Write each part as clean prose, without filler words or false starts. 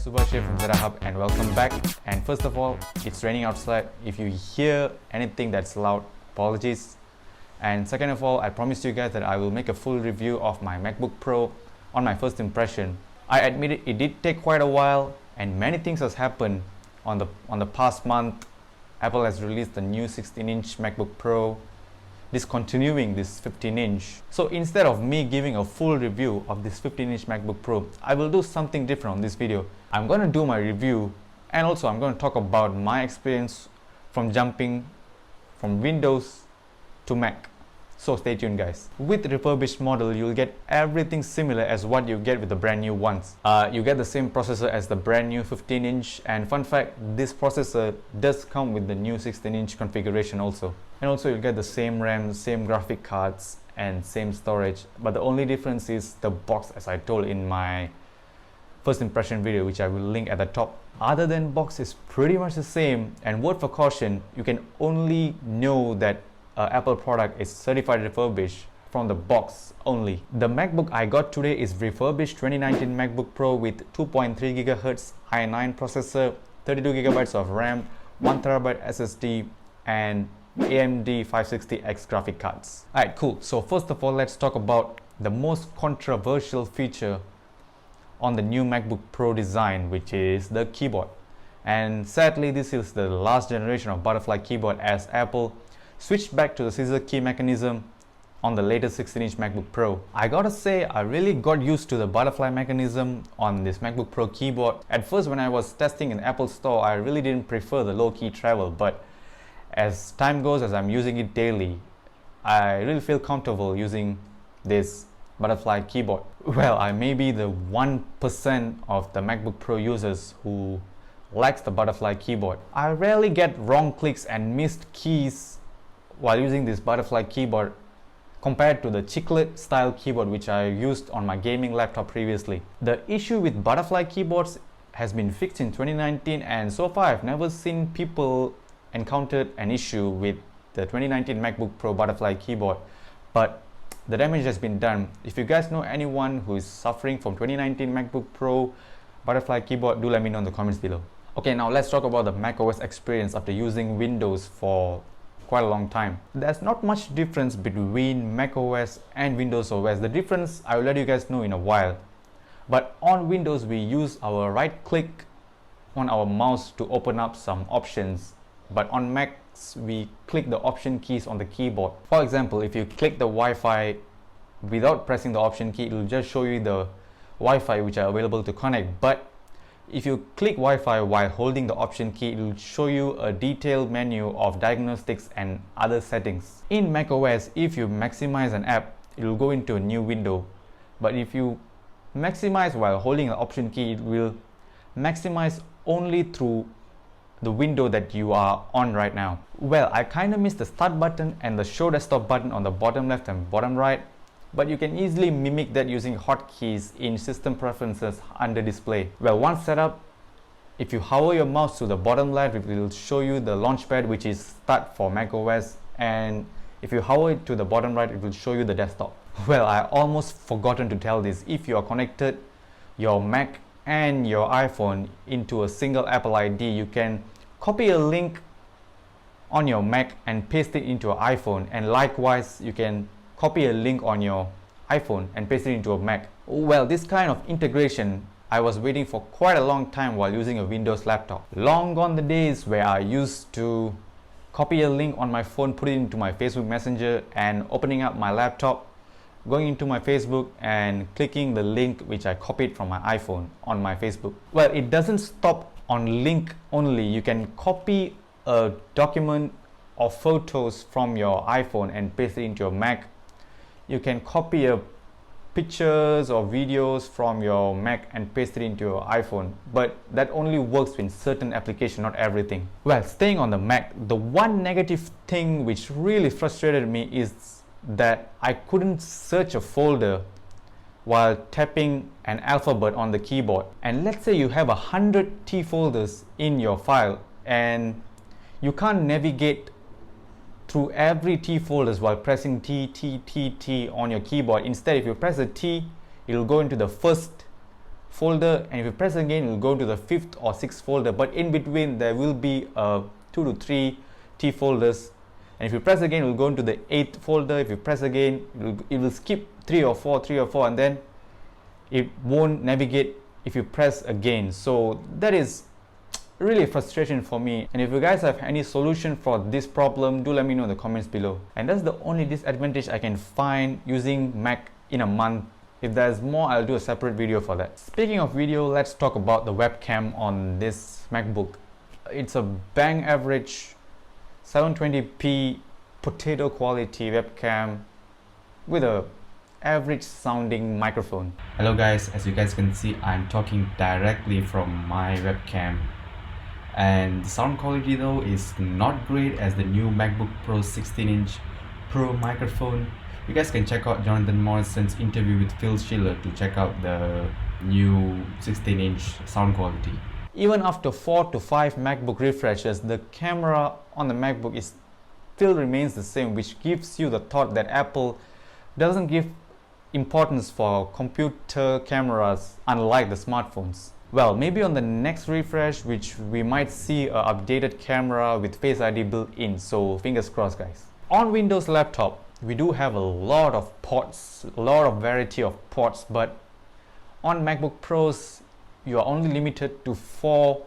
guys, Subhashir from Zara Hub and welcome back. And first of all, it's raining outside. If you hear anything that's loud, apologies. And second of all, I promised you guys that I will make a full review of my MacBook Pro on my first impression. I admit it did take quite a while and many things has happened on the past month. Apple has released the new 16-inch MacBook Pro, discontinuing this 15-inch. So instead of me giving a full review of this 15-inch MacBook Pro, I will do something different on this video. I'm going to do my review and also I'm going to talk about my experience from jumping from Windows to Mac. So stay tuned guys. With refurbished model, you'll get everything similar as what you get with the brand new ones. You get the same processor as the brand new 15-inch, and fun fact, this processor does come with the new 16-inch configuration also. And also you'll get the same RAM, same graphic cards and same storage, but the only difference is the box, as I told in my first impression video, which I will link at the top. Other than box is pretty much the same, and word for caution, you can only know that Apple product is certified refurbished from the box only. The MacBook I got today is refurbished 2019 MacBook Pro with 2.3 GHz i9 processor, 32 GB of RAM, 1 TB SSD and AMD 560X graphic cards. Alright, cool. So first of all, let's talk about the most controversial feature on the new MacBook Pro design, which is the keyboard. And sadly, this is the last generation of butterfly keyboard, as Apple switched back to the scissor key mechanism on the latest 16-inch MacBook Pro. I gotta say, I really got used to the butterfly mechanism on this MacBook Pro keyboard. At first, when I was testing in the Apple Store, I really didn't prefer the low key travel, but as time goes, as I'm using it daily, I really feel comfortable using this butterfly keyboard. Well, I may be the 1% of the MacBook Pro users who likes the butterfly keyboard. I rarely get wrong clicks and missed keys while using this butterfly keyboard compared to the chiclet style keyboard which I used on my gaming laptop previously. The issue with butterfly keyboards has been fixed in 2019, and so far I've never seen people encountered an issue with the 2019 MacBook Pro butterfly keyboard, but the damage has been done. If you guys know anyone who is suffering from 2019 MacBook Pro butterfly keyboard, do let me know in the comments below. Okay, now let's talk about the macOS experience after using Windows for quite a long time. There's not much difference between macOS and Windows OS. The difference I will let you guys know in a while. But on Windows, we use our right click on our mouse to open up some options, but on Macs we click the option keys on the keyboard. For example, if you click the Wi-Fi without pressing the option key, it will just show you the Wi-Fi which are available to connect. But if you click Wi-Fi while holding the option key, it will show you a detailed menu of diagnostics and other settings. In macOS, if you maximize an app, it will go into a new window. But if you maximize while holding the option key, it will maximize only through the window that you are on right now. Well, I kind of missed the start button and the show desktop button on the bottom left and bottom right, but you can easily mimic that using hotkeys in system preferences under display. Well, once set up, if you hover your mouse to the bottom left, it will show you the launchpad, which is start for macOS, and if you hover it to the bottom right, it will show you the desktop. Well, I almost forgotten to tell this. If you are connected your Mac and your iPhone into a single Apple ID, you can copy a link on your Mac and paste it into your iPhone, and likewise you can copy a link on your iPhone and paste it into a Mac. Well, this kind of integration I was waiting for quite a long time while using a Windows laptop. Long gone the days where I used to copy a link on my phone, put it into my Facebook Messenger, and opening up my laptop, going into my Facebook and clicking the link which I copied from my iPhone on my Facebook. Well, it doesn't stop on link only. You can copy a document or photos from your iPhone and paste it into your Mac. You can copy pictures or videos from your Mac and paste it into your iPhone, but that only works in certain applications, not everything. Well, staying on the Mac, the one negative thing which really frustrated me is that I couldn't search a folder while tapping an alphabet on the keyboard. And let's say you have 100 T folders in your file and you can't navigate through every T folders while pressing T on your keyboard. Instead, if you press a T, it will go into the first folder, and if you press again, it will go to the 5th or 6th folder, but in between there will be 2 to 3 T folders, and if you press again, it will go into the 8th folder. If you press again, it will skip 3 or 4, and then it won't navigate if you press again. So that is really a frustration for me, and if you guys have any solution for this problem, do let me know in the comments below. And that's the only disadvantage I can find using Mac in a month. If there's more, I'll do a separate video for that. Speaking of video, let's talk about the webcam on this MacBook. It's a bang average 720p potato quality webcam with a average sounding microphone. Hello guys, as you guys can see, I'm talking directly from my webcam, and the sound quality though is not great as the new MacBook Pro 16-inch Pro microphone. You guys can check out Jonathan Morrison's interview with Phil Schiller to check out the new 16-inch sound quality. Even after 4 to 5 MacBook refreshes, the camera on the MacBook still remains the same, which gives you the thought that Apple doesn't give importance for computer cameras unlike the smartphones. Well, maybe on the next refresh, which we might see an updated camera with Face ID built in, so fingers crossed guys. On Windows laptop, we do have a lot of ports, a lot of variety of ports, but on MacBook Pros, you are only limited to 4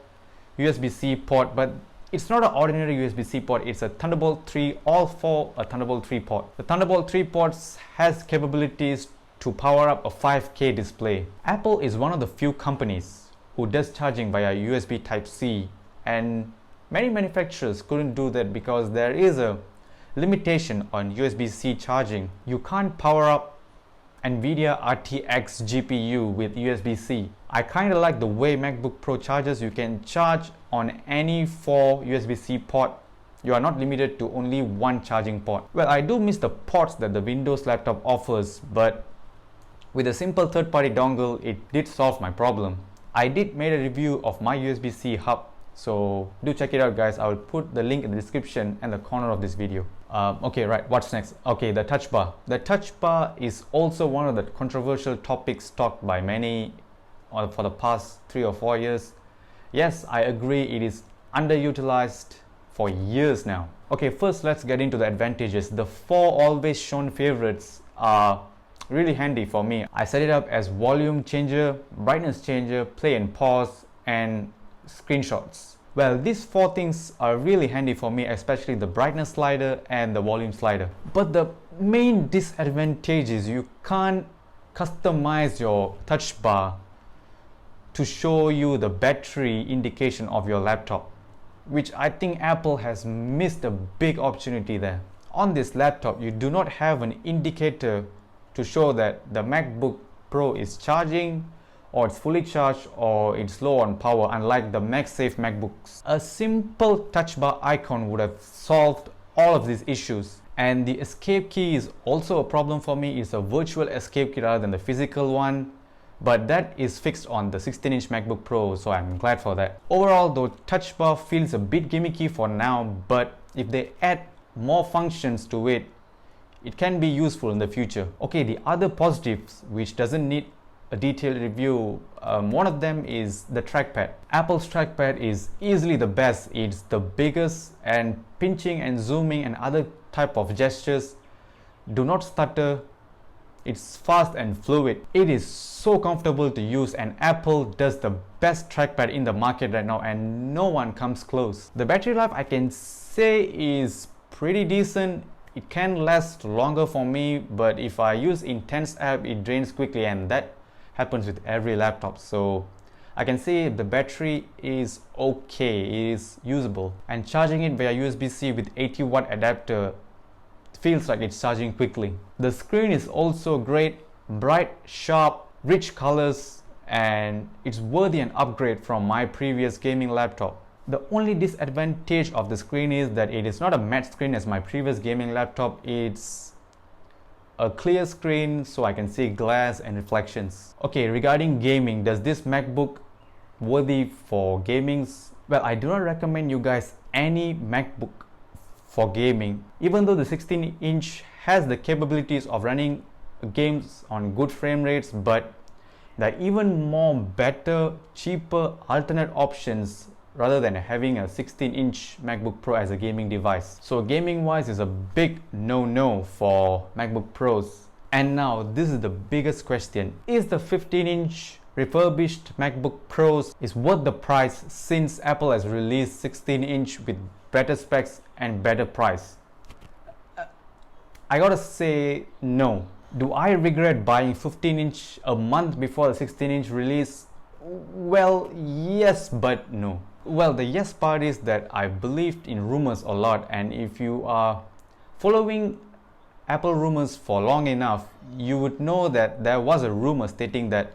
USB-C port, but it's not an ordinary USB-C port, it's a Thunderbolt 3, all 4 are Thunderbolt 3 port. The Thunderbolt 3 ports has capabilities to power up a 5K display. Apple is one of the few companies who does charging via USB Type-C, and many manufacturers couldn't do that because there is a limitation on USB-C charging. You can't power up NVIDIA RTX GPU with USB-C. I kinda like the way MacBook Pro charges. You can charge on any 4 USB-C port. You are not limited to only 1 charging port. Well, I do miss the ports that the Windows laptop offers, but with a simple third-party dongle, it did solve my problem. I did made a review of my USB-C hub, so do check it out guys. I will put the link in the description and the corner of this video. Okay, right, what's next? Okay, the touch bar. The touch bar is also one of the controversial topics talked by many for the past 3 or 4 years. Yes, I agree, it is underutilized for years now. Okay, first let's get into the advantages. The 4 always shown favorites are really handy for me. I set it up as volume changer, brightness changer, play and pause, and screenshots. Well, these 4 things are really handy for me, especially the brightness slider and the volume slider. But the main disadvantage is you can't customize your touch bar to show you the battery indication of your laptop, which I think Apple has missed a big opportunity there. On this laptop, you do not have an indicator to show that the MacBook Pro is charging, or it's fully charged, or it's low on power, unlike the MagSafe MacBooks. A simple touch bar icon would have solved all of these issues. And the escape key is also a problem for me. It's a virtual escape key rather than the physical one, but that is fixed on the 16-inch MacBook Pro, so I'm glad for that. Overall, the touch bar feels a bit gimmicky for now, but if they add more functions to it, it can be useful in the future. Okay, the other positives, which doesn't need a detailed review, one of them is the trackpad. Apple's trackpad is easily the best. It's the biggest, and pinching and zooming and other type of gestures do not stutter. It's fast and fluid. It is so comfortable to use, and Apple does the best trackpad in the market right now, and no one comes close. The battery life, I can say, is pretty decent. It can last longer for me, but if I use intense app, it drains quickly, and that happens with every laptop. So I can say the battery is okay, it is usable, and charging it via USB-C with 80-watt adapter feels like it's charging quickly. The screen is also great, bright, sharp, rich colors, and it's worthy an upgrade from my previous gaming laptop. The only disadvantage of the screen is that it is not a matte screen as my previous gaming laptop. It's a clear screen, so I can see glass and reflections. Okay, regarding gaming, does this MacBook worthy for gaming? Well, I do not recommend you guys any MacBook for gaming. Even though the 16-inch has the capabilities of running games on good frame rates, but There are even more better, cheaper alternate options rather than having a 16-inch MacBook Pro as a gaming device. So gaming wise is a big no-no for MacBook Pros. And now this is the biggest question. Is the 15-inch refurbished MacBook Pros is worth the price since Apple has released 16-inch with better specs and better price? I gotta say no. Do I regret buying 15-inch a month before the 16-inch release? Well, yes, but no. Well, the yes part is that I believed in rumors a lot, and if you are following Apple rumors for long enough, you would know that there was a rumor stating that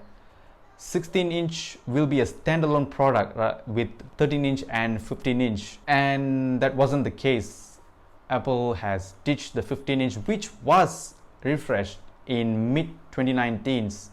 16-inch will be a standalone product with 13-inch and 15-inch, and that wasn't the case. Apple has ditched the 15-inch, which was refreshed in mid-2019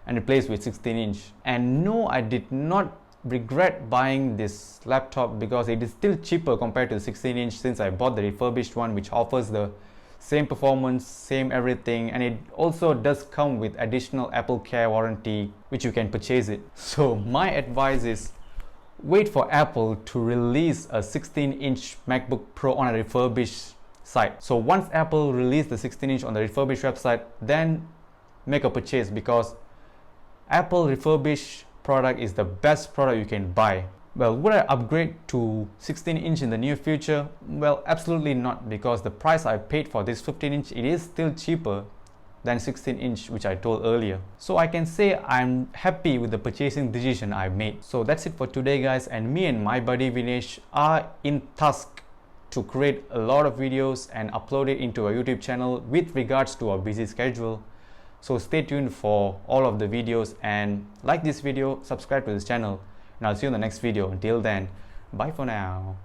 and replaced with 16-inch. And no, I did not regret buying this laptop because it is still cheaper compared to the 16-inch since I bought the refurbished one, which offers the same performance, same everything, and it also does come with additional Apple Care warranty, which you can purchase it. So my advice is wait for Apple to release a 16-inch MacBook Pro on a refurbished site. So once Apple release the 16-inch on the refurbished website, then make a purchase, because Apple refurbished product is the best product you can buy. Well, would I upgrade to 16-inch in the near future? Well, absolutely not, because the price I paid for this 15-inch, it is still cheaper than 16-inch, which I told earlier. So I can say I'm happy with the purchasing decision I made. So that's it for today, guys, and me and my buddy Vinesh are in task to create a lot of videos and upload it into our YouTube channel with regards to our busy schedule. So stay tuned for all of the videos, and like this video, subscribe to this channel, and I'll see you in the next video. Until then, bye for now.